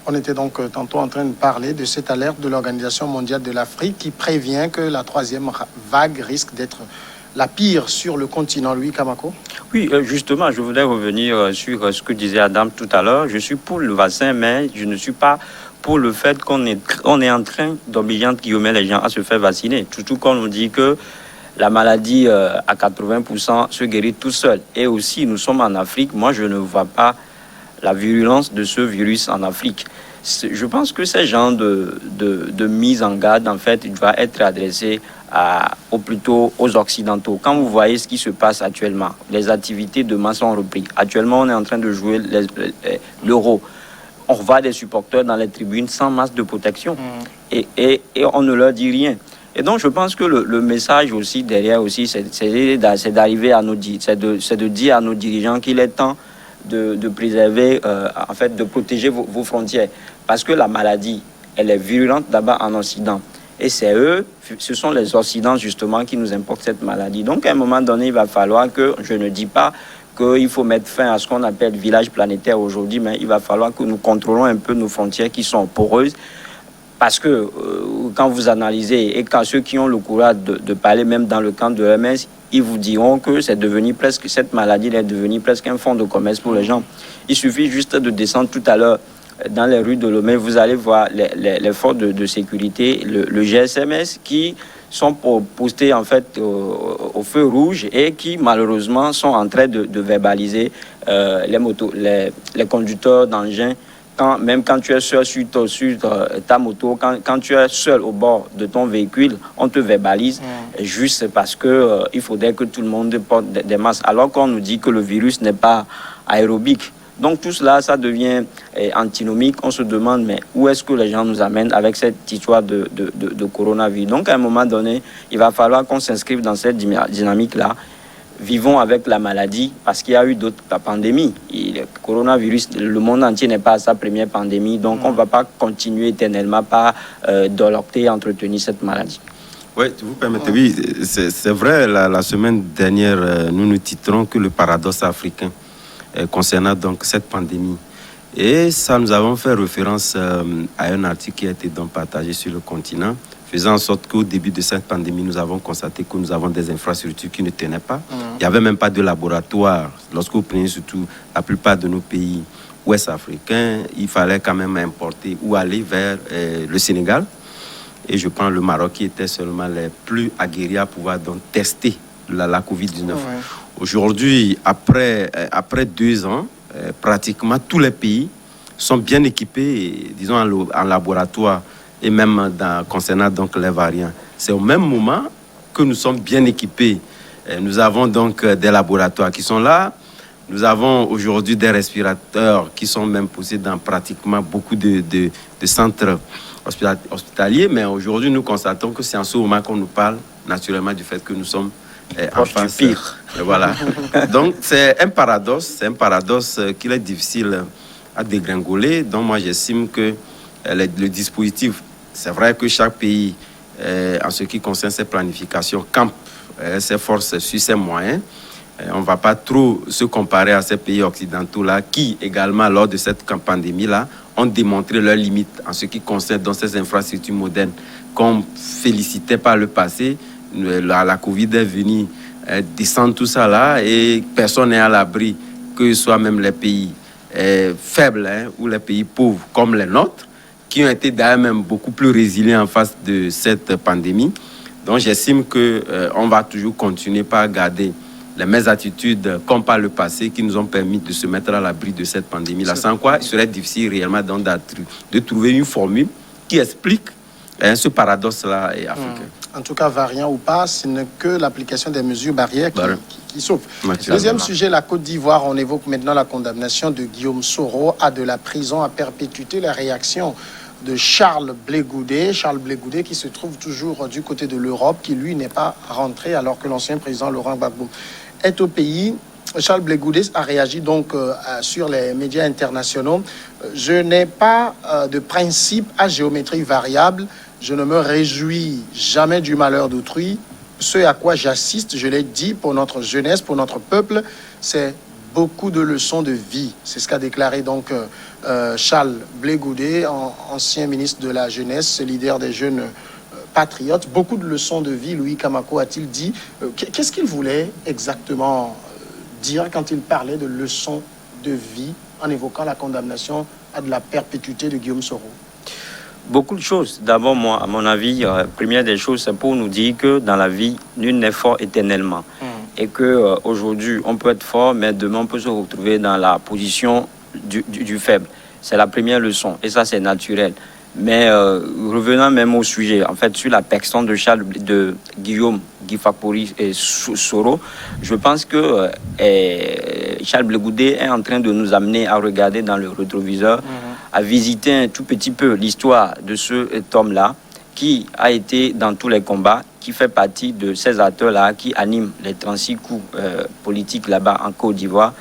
On était donc tantôt en train de parler de cette alerte de l'Organisation mondiale de l'Afrique qui prévient que la troisième vague risque d'être la pire sur le continent. Louis Kamako. Oui, justement, je voudrais revenir sur ce que disait Adam tout à l'heure. Je suis pour le vaccin, mais je ne suis pas pour le fait qu'on est en train d'obliger les gens à se faire vacciner. Surtout quand on dit que la maladie à 80% se guérit tout seul. Et aussi, nous sommes en Afrique. Moi, je ne vois pas la virulence de ce virus en Afrique. Je pense que ces genres de mise en garde, en fait, il doit être adressé ou plutôt aux Occidentaux. Quand vous voyez ce qui se passe actuellement, les activités de masse ont repris. Actuellement, on est en train de jouer l'Euro. On voit des supporters dans les tribunes sans masque de protection. Et on ne leur dit rien. Et donc, je pense que le message aussi derrière aussi, c'est d'arriver à c'est de dire à nos dirigeants qu'il est temps de préserver, en fait, de protéger vos frontières. Parce que la maladie, elle est virulente d'abord en Occident. Et ce sont les Occidents justement qui nous importent cette maladie. Donc, à un moment donné, il va falloir que, je ne dis pas qu'il faut mettre fin à ce qu'on appelle village planétaire aujourd'hui, mais il va falloir que nous contrôlons un peu nos frontières qui sont poreuses. Parce que quand vous analysez, et quand ceux qui ont le courage de parler même dans le camp de l'OMS, ils vous diront que cette maladie est devenue presque un fonds de commerce pour les gens. Il suffit juste de descendre tout à l'heure dans les rues de Lomé, vous allez voir les forces de sécurité, le GSMS qui sont postés en fait au feu rouge et qui malheureusement sont en train de verbaliser les conducteurs d'engins. Même quand tu es seul sur ta moto, quand tu es seul au bord de ton véhicule, on te verbalise juste parce que il faudrait que tout le monde porte des masques, alors qu'on nous dit que le virus n'est pas aérobique. Donc tout cela, ça devient antinomique. On se demande, mais où est-ce que les gens nous amènent avec cette histoire de coronavirus? Donc à un moment donné, il va falloir qu'on s'inscrive dans cette dynamique-là. Vivons avec la maladie parce qu'il y a eu d'autres pandémies. Le coronavirus, le monde entier n'est pas à sa première pandémie, donc on ne va pas continuer éternellement par dolorter, entretenir cette maladie. Oui, vous permettez, oui, c'est vrai, la semaine dernière, nous titrons que le paradoxe africain concernant donc cette pandémie. Et ça, nous avons fait référence à un article qui a été donc partagé sur le continent, faisant en sorte qu'au début de cette pandémie, nous avons constaté que nous avons des infrastructures qui ne tenaient pas. Il n'y avait même pas de laboratoire. Lorsque vous prenez surtout la plupart de nos pays ouest africains, il fallait quand même importer ou aller vers le Sénégal. Et je prends le Maroc qui était seulement les plus aguerris à pouvoir donc tester la COVID-19. Aujourd'hui, après 2 ans, pratiquement tous les pays sont bien équipés, disons, en laboratoire et même concernant donc les variants. C'est au même moment que nous sommes bien équipés. Nous avons donc des laboratoires qui sont là. Nous avons aujourd'hui des respirateurs qui sont même posés dans pratiquement beaucoup de centres hospitaliers. Mais aujourd'hui, nous constatons que c'est en ce moment qu'on nous parle naturellement du fait que nous sommes en face du pire. Voilà. Donc, c'est un paradoxe qu'il est difficile à dégringoler. Donc, moi, j'estime que le dispositif, c'est vrai que chaque pays, en ce qui concerne ses planifications, campe ses forces sur ses moyens. On ne va pas trop se comparer à ces pays occidentaux-là qui, également, lors de cette pandémie-là, ont démontré leurs limites en ce qui concerne dans ces infrastructures modernes qu'on félicitait par le passé. La Covid est venue descendre tout ça là et personne n'est à l'abri, que ce soit même les pays faibles ou les pays pauvres comme les nôtres, qui ont été d'ailleurs même beaucoup plus résilients en face de cette pandémie. Donc j'estime qu'on va toujours continuer par garder les mêmes attitudes comme par le passé qui nous ont permis de se mettre à l'abri de cette pandémie-là. Sans quoi, il serait difficile réellement de trouver une formule qui explique ce paradoxe-là africain. En tout cas, variant ou pas, ce n'est que l'application des mesures barrières qui sauvent. Deuxième sujet, la Côte d'Ivoire. On évoque maintenant la condamnation de Guillaume Soro à de la prison à perpétuité. La réaction de Charles Blé Goudé. Charles Blé Goudé qui se trouve toujours du côté de l'Europe, qui lui n'est pas rentré alors que l'ancien président Laurent Gbagbo est au pays. Charles Blé Goudé a réagi donc sur les médias internationaux. Je n'ai pas de principe à géométrie variable. Je ne me réjouis jamais du malheur d'autrui. Ce à quoi j'assiste, je l'ai dit, pour notre jeunesse, pour notre peuple, c'est beaucoup de leçons de vie. C'est ce qu'a déclaré donc Charles Blé Goudé, ancien ministre de la Jeunesse, leader des jeunes patriotes. Beaucoup de leçons de vie, Louis Kamako a-t-il dit. Qu'est-ce qu'il voulait exactement dire quand il parlait de leçons de vie en évoquant la condamnation à de la perpétuité de Guillaume Soro? Beaucoup de choses. D'abord, moi, à mon avis, première des choses, c'est pour nous dire que dans la vie, nul n'est fort éternellement. Et que aujourd'hui, on peut être fort, mais demain, on peut se retrouver dans la position du faible. C'est la première leçon. Et ça, c'est naturel. Mais revenant même au sujet, en fait, sur la personne de Guillaume Gifakpori et Soro, je pense que Charles Blé Goudé est en train de nous amener à regarder dans le rétroviseur, à visiter un tout petit peu l'histoire de cet homme-là, qui a été dans tous les combats, qui fait partie de ces acteurs-là, qui animent les 36 coups politiques là-bas en Côte d'Ivoire.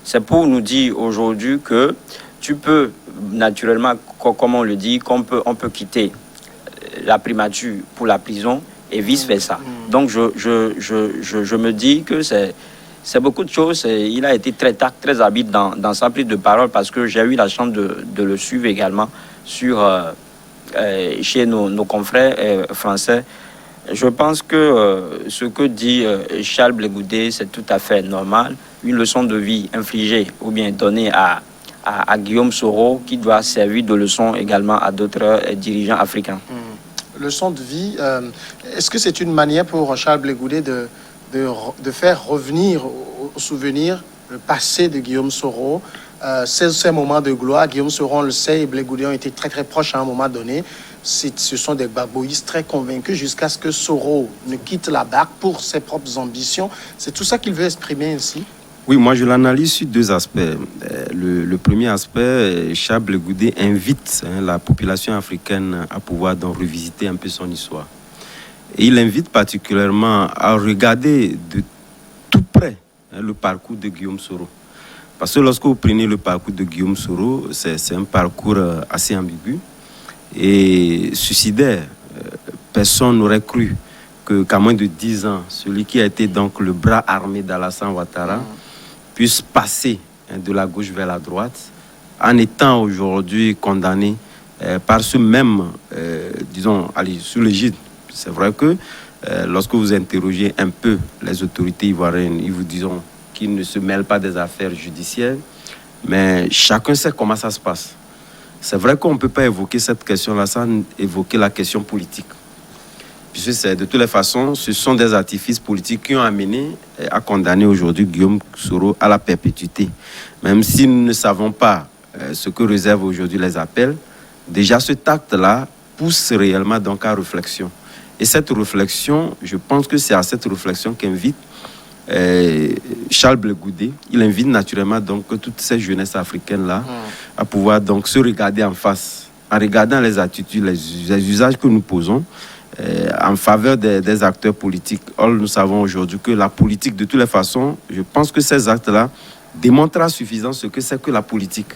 C'est pour nous dire aujourd'hui que tu peux, naturellement, comme on le dit, on peut quitter la primature pour la prison et vice-versa. Donc, je me dis que c'est beaucoup de choses. Il a été très habile dans sa prise de parole parce que j'ai eu la chance de le suivre également chez nos confrères français. Je pense que ce que dit Charles Blé Goudé, c'est tout à fait normal. Une leçon de vie infligée ou bien donnée à Guillaume Soro qui doit servir de leçon également à d'autres dirigeants africains. Leçon de vie, est-ce que c'est une manière pour Charles Blé Goudé de faire revenir au souvenir le passé de Guillaume Soro, ces moments de gloire? Guillaume Soro, on le sait, et Blé Goudé ont été très proches à un moment donné. Ce sont des gbagboïstes très convaincus jusqu'à ce que Soro ne quitte la barque pour ses propres ambitions. C'est tout ça qu'il veut exprimer ainsi? Oui, moi je l'analyse sur deux aspects. Le premier aspect, Charles Blé Goudé invite la population africaine à pouvoir donc revisiter un peu son histoire. Et il invite particulièrement à regarder de tout près le parcours de Guillaume Soro. Parce que lorsque vous prenez le parcours de Guillaume Soro, c'est un parcours assez ambigu et suicidaire. Personne n'aurait cru qu'à moins de 10 ans, celui qui a été donc le bras armé d'Alassane Ouattara puisse passer de la gauche vers la droite en étant aujourd'hui condamné par ce même, sous l'égide. C'est vrai que lorsque vous interrogez un peu les autorités ivoiriennes, ils vous diront qu'ils ne se mêlent pas des affaires judiciaires, mais chacun sait comment ça se passe. C'est vrai qu'on ne peut pas évoquer cette question-là sans évoquer la question politique. Puisque de toutes les façons, ce sont des artifices politiques qui ont amené à condamner aujourd'hui Guillaume Soro à la perpétuité. Même si nous ne savons pas ce que réservent aujourd'hui les appels, déjà cet acte-là pousse réellement donc à réflexion. Et cette réflexion, je pense que c'est à cette réflexion qu'invite Charles Blé Goudé. Il invite naturellement donc toutes ces jeunesses africaines-là à pouvoir donc se regarder en face, en regardant les attitudes, les usages que nous posons en faveur des acteurs politiques. Or, nous savons aujourd'hui que la politique, de toutes les façons, je pense que ces actes-là démontrent à suffisance ce que c'est que la politique.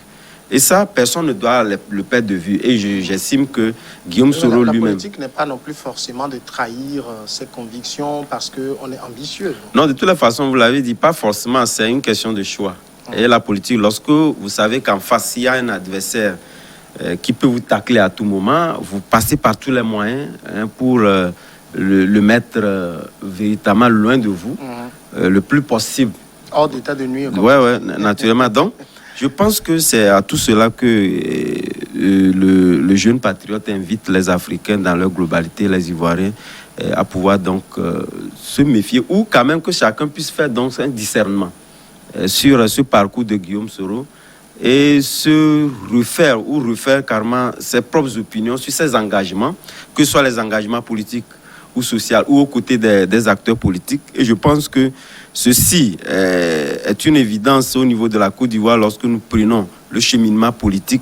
Et ça, personne ne doit le perdre de vue. Et j'estime que Guillaume Soro lui-même... La politique n'est pas non plus forcément de trahir ses convictions parce qu'on est ambitieux. Non, de toutes les façons, vous l'avez dit, pas forcément, c'est une question de choix. Et la politique, lorsque vous savez qu'en face, il y a un adversaire qui peut vous tacler à tout moment, vous passez par tous les moyens pour le mettre véritablement loin de vous, le plus possible. Hors d'état de nuire. Oui, naturellement. Donc, je pense que c'est à tout cela que le jeune patriote invite les Africains dans leur globalité, les Ivoiriens, à pouvoir donc se méfier, ou quand même que chacun puisse faire donc un discernement sur ce parcours de Guillaume Soro et se refaire carrément ses propres opinions sur ses engagements, que ce soit les engagements politiques ou sociaux ou aux côtés des acteurs politiques. Et je pense que ceci est une évidence au niveau de la Côte d'Ivoire lorsque nous prenons le cheminement politique.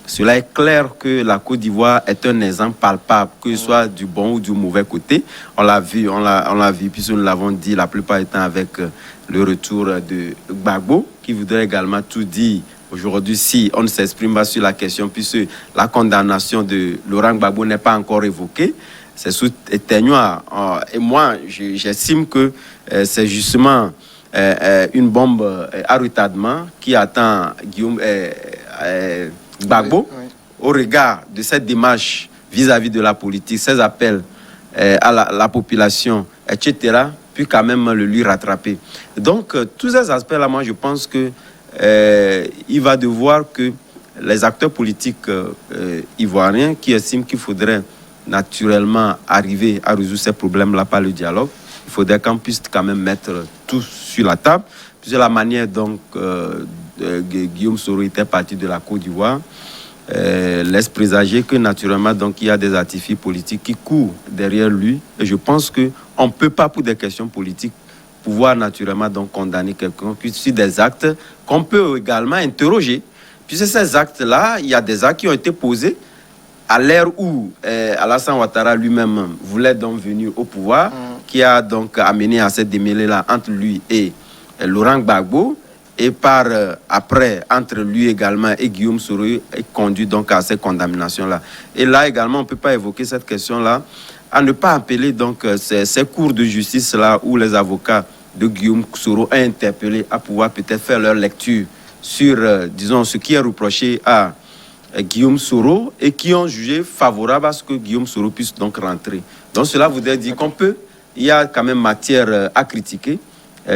Cela est clair que la Côte d'Ivoire est un exemple palpable, que ce soit du bon ou du mauvais côté. On l'a vu, puisque nous l'avons dit, la plupart du temps avec le retour de Gbagbo, qui voudrait également tout dire. Aujourd'hui, si on ne s'exprime pas sur la question, puisque la condamnation de Laurent Gbagbo n'est pas encore évoquée, c'est sous éteignoir. Et moi, j'estime que c'est justement une bombe à retardement qui attend Guillaume Gbagbo, au regard de cette démarche vis-à-vis de la politique, ces appels à la population, etc., puis quand même le lui rattraper. Donc, tous ces aspects-là, moi, je pense que il va devoir que les acteurs politiques ivoiriens qui estiment qu'il faudrait naturellement arriver à résoudre ces problèmes-là par le dialogue, il faudrait qu'on puisse quand même mettre tout sur la table. C'est la manière dont Guillaume Soro était parti de la Côte d'Ivoire laisse présager que naturellement donc, il y a des artifices politiques qui courent derrière lui. Et je pense qu'on ne peut pas, pour des questions politiques, pouvoir naturellement donc, condamner quelqu'un sur des actes qu'on peut également interroger. Puisque ces actes-là, il y a des actes qui ont été posés à l'ère où Alassane Ouattara lui-même voulait donc venir au pouvoir, qui a donc amené à cette démêlée-là entre lui et Laurent Gbagbo, et par après, entre lui également et Guillaume Soro, est conduit donc à ces condamnations-là. Et là également, on ne peut pas évoquer cette question-là, à ne pas appeler donc ces cours de justice-là où les avocats de Guillaume Soro ont interpellé à pouvoir peut-être faire leur lecture sur, disons, ce qui est reproché à Guillaume Soro et qui ont jugé favorable à ce que Guillaume Soro puisse donc rentrer. Donc cela voudrait dire qu'on peut, il y a quand même matière à critiquer,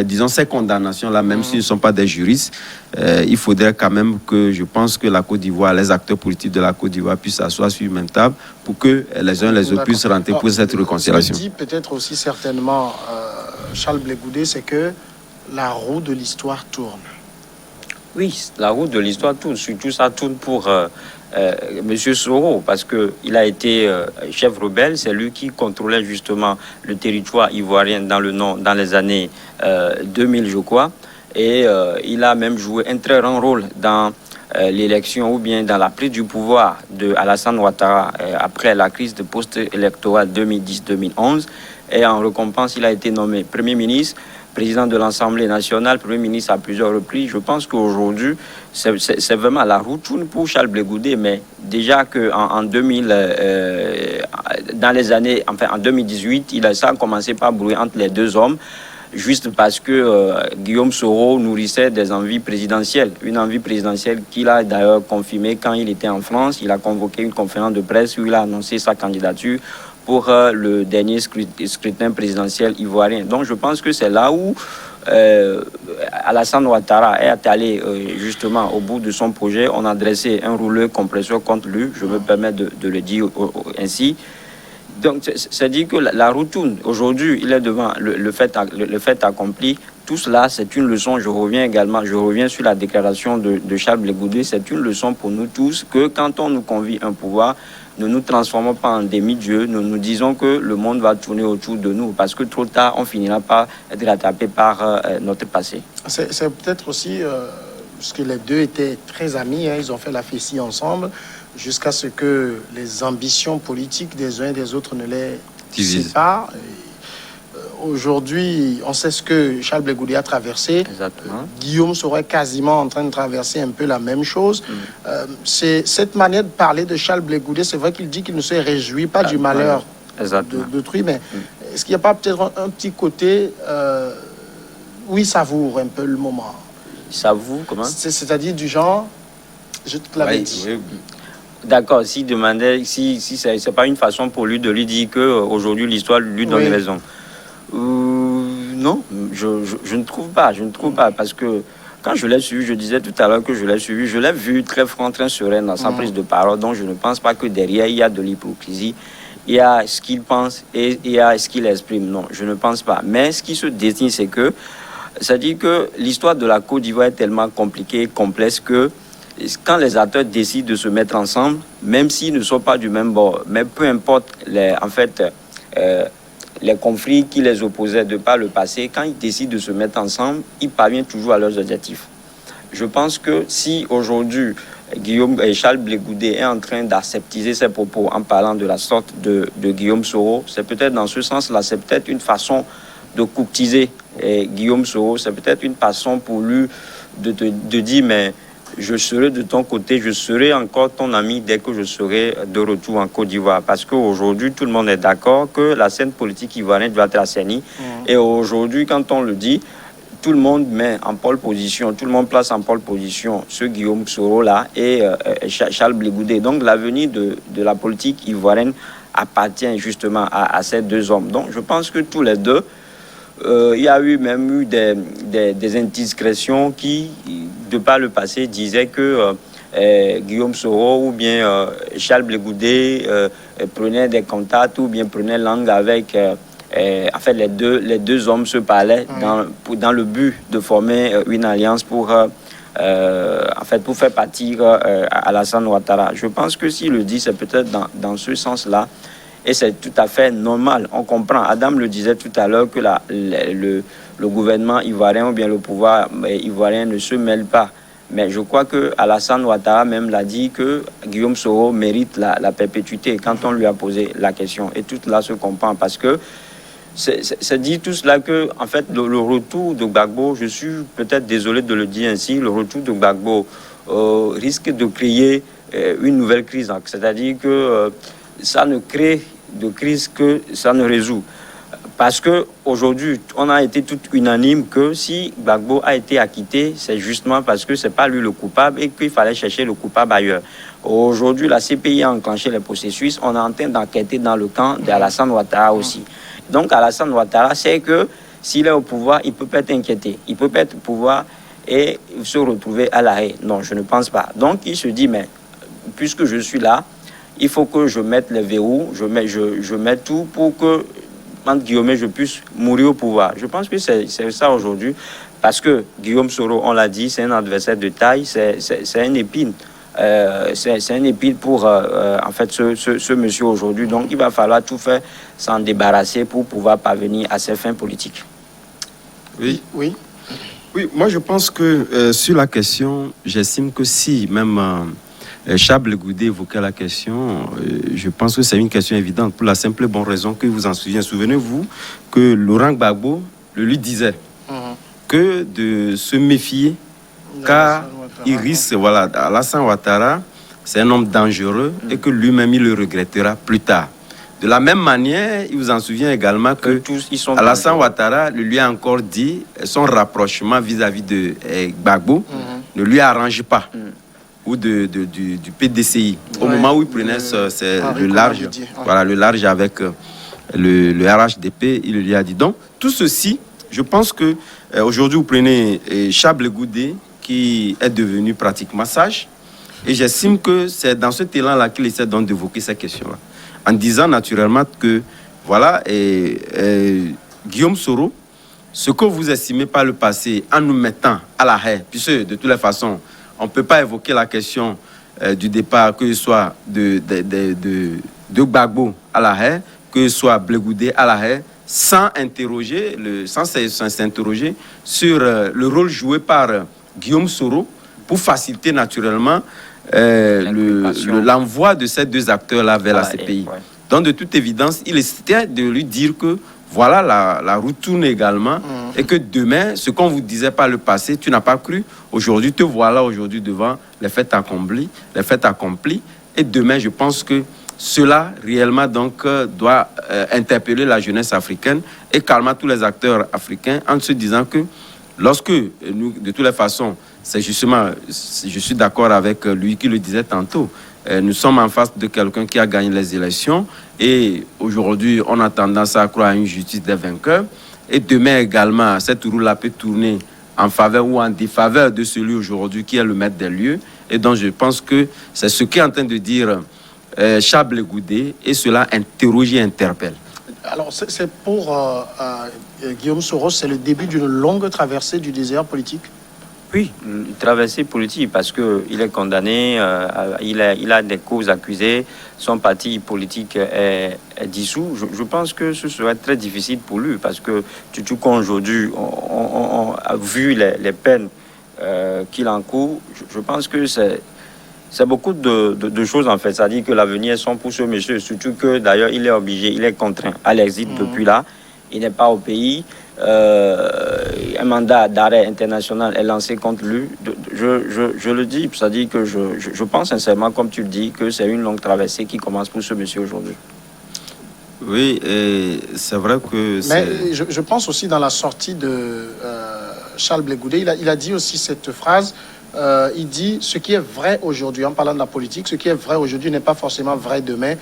disons ces condamnations-là, même s'ils ne sont pas des juristes, il faudrait quand même que, je pense que la Côte d'Ivoire, les acteurs politiques de la Côte d'Ivoire puissent s'asseoir sur une même table pour que les uns et les autres puissent rentrer pour cette réconciliation. Ce que dit peut-être aussi certainement Charles Blé Goudé, c'est que la roue de l'histoire tourne. Oui, la roue de l'histoire tourne, surtout ça tourne pour Monsieur Soro, parce qu'il a été chef rebelle, c'est lui qui contrôlait justement le territoire ivoirien dans le nord dans les années 2000, je crois, et il a même joué un très grand rôle dans l'élection ou bien dans la prise du pouvoir de Alassane Ouattara après la crise de post-électorale 2010-2011, et en récompense, il a été nommé Premier ministre, président de l'Assemblée nationale, Premier ministre à plusieurs reprises. Je pense qu'aujourd'hui, c'est vraiment la roue tourne pour Charles Blé Goudé, mais déjà qu'en 2000, dans les années, enfin en 2018, ça a commencé par brouiller entre les deux hommes, juste parce que Guillaume Soro nourrissait des envies présidentielles. Une envie présidentielle qu'il a d'ailleurs confirmée quand il était en France. Il a convoqué une conférence de presse où il a annoncé sa candidature pour le dernier scrutin présidentiel ivoirien. Donc je pense que c'est là où Alassane Ouattara est allé justement au bout de son projet. On a dressé un rouleur compresseur contre lui, je me permets de le dire ainsi. Donc c'est dit que la roue tourne. Aujourd'hui, il est devant le fait accompli. Tout cela, c'est une leçon. Je reviens sur la déclaration de Charles Blé Goudé. C'est une leçon pour nous tous que quand on nous confie un pouvoir, ne nous transformons pas en demi-dieu, nous disons que le monde va tourner autour de nous, parce que trop tard, on finira par être rattrapé par notre passé. C'est peut-être aussi, parce que les deux étaient très amis, hein, ils ont fait la fessie ensemble, jusqu'à ce que les ambitions politiques des uns et des autres ne les séparent. Aujourd'hui, on sait ce que Charles Blé Goudé a traversé. Guillaume serait quasiment en train de traverser un peu la même chose. C'est cette manière de parler de Charles Blé Goudé. C'est vrai qu'il dit qu'il ne se réjouit pas du malheur d'autrui, mais est-ce qu'il n'y a pas peut-être un petit côté où il savoure un peu le moment? Il savoure comment? C'est-à-dire du genre, je te l'avais dit. Oui. D'accord, s'il demandait, si c'est pas une façon pour lui de lui dire qu'aujourd'hui l'histoire lui donne raison. Non, je ne trouve pas, parce que quand je l'ai suivi, je disais tout à l'heure que je l'ai suivi, je l'ai vu très franc, très serein dans sa prise de parole, donc je ne pense pas que derrière il y a de l'hypocrisie, il y a ce qu'il pense et il y a ce qu'il exprime. Non, je ne pense pas. Mais ce qui se dessine, c'est que, c'est-à-dire que l'histoire de la Côte d'Ivoire est tellement compliquée, complexe que quand les acteurs décident de se mettre ensemble, même s'ils ne sont pas du même bord, mais peu importe les conflits qui les opposaient de par le passé, quand ils décident de se mettre ensemble, ils parviennent toujours à leurs objectifs. Je pense que si aujourd'hui Guillaume et Charles Blé Goudé est en train d'aseptiser ses propos en parlant de la sorte de Guillaume Soro, c'est peut-être dans ce sens-là, c'est peut-être une façon de courtiser Guillaume Soro, c'est peut-être une façon pour lui de dire mais je serai de ton côté, je serai encore ton ami dès que je serai de retour en Côte d'Ivoire. Parce qu'aujourd'hui, tout le monde est d'accord que la scène politique ivoirienne doit être assainie. Et aujourd'hui, quand on le dit, tout le monde met en pole position, tout le monde place en pole position ce Guillaume Soro-là et Charles Blé Goudé. Donc l'avenir de la politique ivoirienne appartient justement à ces deux hommes. Donc je pense que tous les deux, il y a même eu des indiscrétions qui, de par le passé, disaient que Guillaume Soro ou bien Charles Blé Goudé prenaient des contacts ou bien prenaient langue avec... en fait, les deux hommes se parlaient dans le but de former une alliance pour faire partir Alassane Ouattara. Je pense que s'il le dit, c'est peut-être dans ce sens-là. Et c'est tout à fait normal. On comprend. Adam le disait tout à l'heure que le gouvernement ivoirien ou bien le pouvoir ivoirien ne se mêle pas. Mais je crois que Alassane Ouattara même l'a dit que Guillaume Soro mérite la perpétuité quand on lui a posé la question. Et tout cela se comprend parce que c'est dit tout cela que, en fait, le retour de Gbagbo, je suis peut-être désolé de le dire ainsi, le retour de Gbagbo risque de créer une nouvelle crise. C'est-à-dire que ça ne crée de crise que ça ne résout. Parce qu'aujourd'hui, on a été tout unanime que si Gbagbo a été acquitté, c'est justement parce que ce n'est pas lui le coupable et qu'il fallait chercher le coupable ailleurs. Aujourd'hui, la CPI a enclenché les processus. On est en train d'enquêter dans le camp d'Alassane Ouattara aussi. Donc Alassane Ouattara sait que s'il est au pouvoir, il ne peut pas être inquiété. Il ne peut pas être au pouvoir et se retrouver à l'arrêt. Non, je ne pense pas. Donc il se dit, mais puisque je suis là, il faut que je mette les verrous, je mets tout pour que, entre guillemets, je puisse mourir au pouvoir. Je pense que c'est ça aujourd'hui. Parce que Guillaume Soro, on l'a dit, c'est un adversaire de taille, c'est une épine. C'est un épine pour en fait ce monsieur aujourd'hui. Donc il va falloir tout faire, s'en débarrasser pour pouvoir parvenir à ses fins politiques. Oui, moi je pense que sur la question, j'estime que si même Charles Blé Goudé évoquait la question, je pense que c'est une question évidente pour la simple et bonne raison que vous en souvenez. Souvenez-vous que Laurent Gbagbo le lui disait que de se méfier car il risque, voilà, Alassane Ouattara, c'est un homme dangereux et que lui-même, il le regrettera plus tard. De la même manière, il vous en souvient également que Alassane Ouattara lui a encore dit son rapprochement vis-à-vis de Gbagbo ne lui arrange pas, ou du PDCI. Au moment où il prenait le large, voilà, le large avec le RHDP, il lui a dit. Donc, tout ceci, je pense que aujourd'hui, vous prenez Charles Blé Goudé, qui est devenu pratiquement sage. Et j'estime que c'est dans cet élan-là qu'il essaie donc d'évoquer ces questions-là. En disant naturellement que, voilà, Guillaume Soro, ce que vous estimez par le passé, en nous mettant à la haie, puisque de toutes les façons, on ne peut pas évoquer la question du départ, que ce soit de Gbagbo à la haie, que ce soit Blé Goudé à la haie, sans s'interroger sur le rôle joué par Guillaume Soro pour faciliter naturellement l'envoi de ces deux acteurs-là vers la CPI. Donc, de toute évidence, il essaie de lui dire que voilà, la route tourne également et que demain, ce qu'on vous disait par le passé, tu n'as pas cru. Aujourd'hui, te voilà aujourd'hui devant les faits accomplis. Et demain, je pense que cela, réellement, donc, doit interpeller la jeunesse africaine et calmer tous les acteurs africains en se disant que lorsque nous, de toutes les façons, c'est justement, je suis d'accord avec lui qui le disait tantôt, nous sommes en face de quelqu'un qui a gagné les élections et aujourd'hui, on a tendance à croire à une justice des vainqueurs. Et demain également, cette roue-là peut tourner en faveur ou en défaveur de celui aujourd'hui qui est le maître des lieux. Et donc, je pense que c'est ce qu'est en train de dire Charles Blé Goudé et cela interroge et interpelle. Alors, c'est pour Guillaume Soro, c'est le début d'une longue traversée du désert politique? Oui, une traversée politique parce qu'il est condamné, il a des causes accusées, son parti politique est dissous. Je pense que ce serait très difficile pour lui parce que tout qu'aujourd'hui, on a vu les peines qu'il encourt. Je pense que c'est beaucoup de choses en fait. C'est-à-dire que l'avenir sont pour ce monsieur, surtout que d'ailleurs il est obligé, il est contraint à l'exit depuis là. Il n'est pas au pays. Un mandat d'arrêt international est lancé contre lui. Je le dis, c'est-à-dire que je pense sincèrement, comme tu le dis, que c'est une longue traversée qui commence pour ce monsieur aujourd'hui. Oui, et c'est vrai que... Mais je pense aussi dans la sortie de Charles Blé Goudé, il a dit aussi cette phrase. Il dit ce qui est vrai aujourd'hui, en parlant de la politique, ce qui est vrai aujourd'hui n'est pas forcément vrai demain.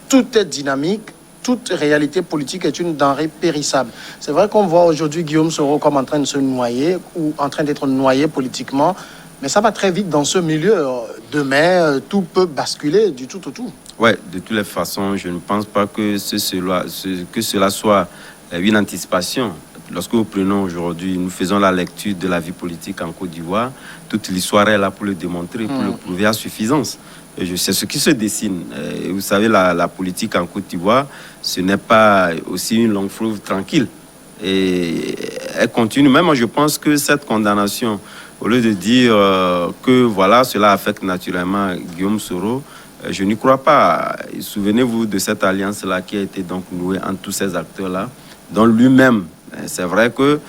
Tout est dynamique. Toute réalité politique est une denrée périssable. C'est vrai qu'on voit aujourd'hui Guillaume Soro comme en train de se noyer ou en train d'être noyé politiquement, mais ça va très vite dans ce milieu. Demain, tout peut basculer du tout au tout. Ouais, de toutes les façons, je ne pense pas que cela soit une anticipation. Lorsque nous prenons aujourd'hui, nous faisons la lecture de la vie politique en Côte d'Ivoire, toute l'histoire est là pour le démontrer, pour le prouver à suffisance. C'est ce qui se dessine. Vous savez, la politique en Côte d'Ivoire, ce n'est pas aussi une longue fleuve tranquille. Et elle continue. Même moi, je pense que cette condamnation, au lieu de dire que voilà, cela affecte naturellement Guillaume Soro, je n'y crois pas. Souvenez-vous de cette alliance-là qui a été donc nouée entre tous ces acteurs-là, dont lui-même, c'est vrai que,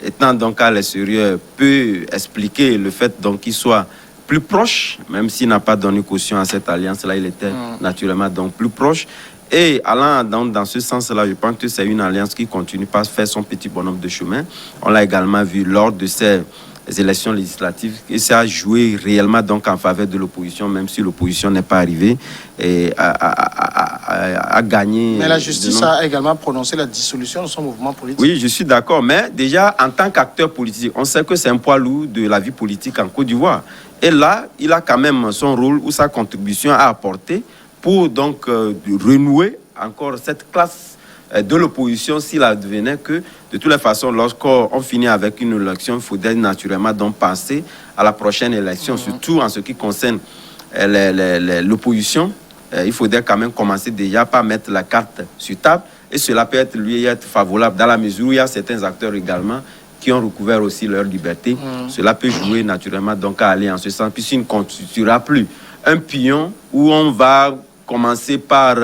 étant donc à l'extérieur, peut expliquer le fait donc qu'il soit plus proche, même s'il n'a pas donné caution à cette alliance-là, il était naturellement donc plus proche. Et allant dans ce sens-là, je pense que c'est une alliance qui continue pas à faire son petit bonhomme de chemin. On l'a également vu lors de ces élections législatives et ça a joué réellement donc en faveur de l'opposition, même si l'opposition n'est pas arrivée et a gagné. Mais la justice a également prononcé la dissolution de son mouvement politique. Oui, je suis d'accord, mais déjà en tant qu'acteur politique, on sait que c'est un poids lourd de la vie politique en Côte d'Ivoire. Et là, il a quand même son rôle ou sa contribution à apporter pour donc renouer encore cette classe de l'opposition s'il advenait que, de toutes les façons, lorsqu'on finit avec une élection, il faudrait naturellement donc penser à la prochaine élection, surtout en ce qui concerne l'opposition. Il faudrait quand même commencer déjà par mettre la carte sur table et cela peut être favorable dans la mesure où il y a certains acteurs également qui ont recouvert aussi leur liberté. Cela peut jouer naturellement donc à aller en ce sens, puisqu'il ne constituera plus un pion où on va commencer par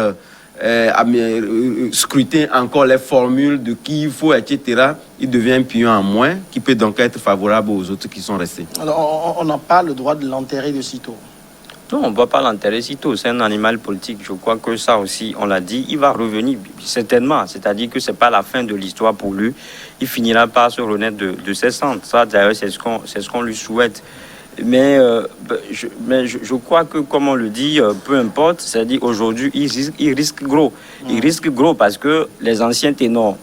scruter encore les formules de qui il faut, etc. Il devient un pion en moins qui peut donc être favorable aux autres qui sont restés. Alors, on n'a pas le droit de l'enterrer de sitôt. Non, on ne va pas l'enterrer sitôt. C'est un animal politique. Je crois que ça aussi, on l'a dit, il va revenir certainement. C'est-à-dire que ce n'est pas la fin de l'histoire pour lui. Il finira par se renaître de ses cendres. Ça, d'ailleurs, c'est ce qu'on lui souhaite. Mais je crois que, comme on le dit, peu importe, c'est-à-dire aujourd'hui, il risque gros. Il risque gros parce que les anciens ténors,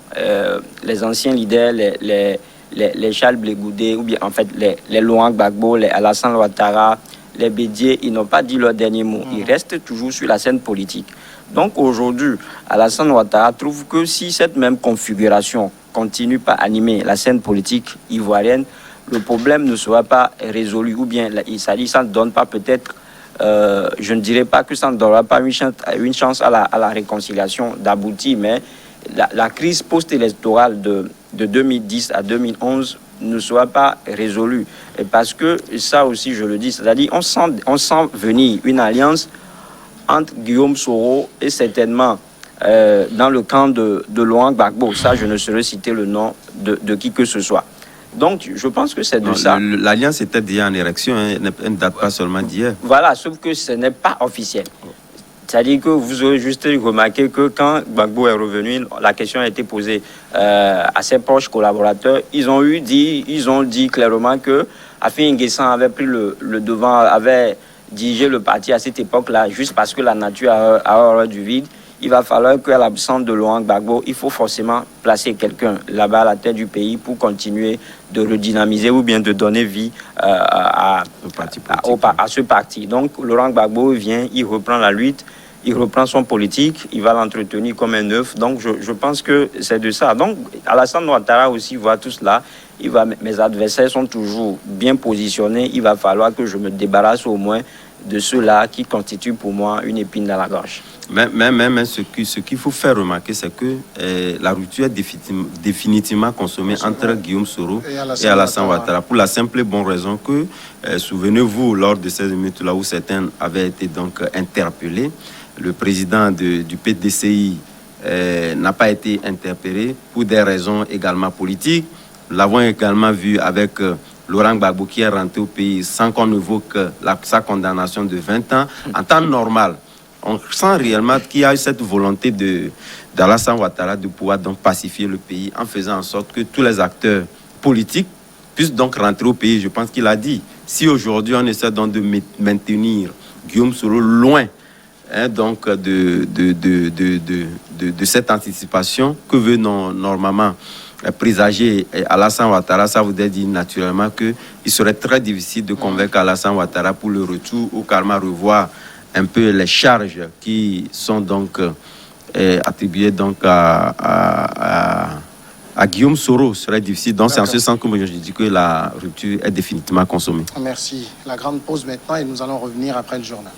les anciens leaders, les Charles Blé Goudé, ou bien en fait les Laurent Gbagbo, les Alassane Ouattara, les Bédié, ils n'ont pas dit leur dernier mot. Ils restent toujours sur la scène politique. Donc aujourd'hui, Alassane Ouattara trouve que si cette même configuration continue par animer la scène politique ivoirienne, le problème ne sera pas résolu, ou bien ça ne donne pas peut-être, je ne dirais pas que ça ne donnera pas une chance à la réconciliation d'aboutir, mais la crise post-électorale de 2010 à 2011 ne sera pas résolue. Et parce que ça aussi, je le dis, c'est-à-dire on sent venir une alliance entre Guillaume Soro et certainement dans le camp de Laurent Gbagbo. Ça, je ne saurais citer le nom de qui que ce soit. Donc, je pense que c'est de ça. L'alliance était déjà en érection, hein, elle ne date pas seulement d'hier. Voilà, sauf que ce n'est pas officiel. C'est-à-dire que vous aurez juste remarqué que quand Gbagbo est revenu, la question a été posée à ses proches collaborateurs. Ils ont dit clairement que Afin N'Guessan avait pris le devant, avait dirigé le parti à cette époque-là, juste parce que la nature a horreur du vide. Il va falloir qu'à l'absence de Laurent Gbagbo, il faut forcément placer quelqu'un là-bas à la tête du pays pour continuer de redynamiser ou bien de donner vie à ce parti. Donc Laurent Gbagbo vient, il reprend la lutte, il reprend son politique, il va l'entretenir comme un œuf. Donc je pense que c'est de ça. Donc Alassane Ouattara aussi voit tout cela. Mes adversaires sont toujours bien positionnés. Il va falloir que je me débarrasse au moins de ceux-là qui constituent pour moi une épine dans la gorge. Mais ce qu'il faut faire remarquer, c'est que la rupture est définitivement consommée entre Guillaume Soro et Alassane Ouattara. Pour la simple et bonne raison que, souvenez-vous, lors de ces minutes-là où certains avaient été donc interpellés, le président du PDCI n'a pas été interpellé pour des raisons également politiques. Nous l'avons également vu avec Laurent Gbagbo qui est rentré au pays sans qu'on évoque sa condamnation de 20 ans. En temps normal, on sent réellement qu'il y a eu cette volonté d'Alassane Ouattara de pouvoir donc pacifier le pays en faisant en sorte que tous les acteurs politiques puisse donc rentrer au pays. Je pense qu'il a dit, si aujourd'hui on essaie donc de maintenir Guillaume Soro loin donc de cette anticipation que veut normalement présager Alassane Ouattara, ça voudrait dire naturellement qu'il serait très difficile de convaincre Alassane Ouattara pour le retour ou carrément revoir un peu les charges qui sont donc attribuées donc à Guillaume Soro. Ce serait difficile. Donc c'est en ce sens que je dis que la rupture est définitivement consommée. Merci. La grande pause maintenant et nous allons revenir après le journal.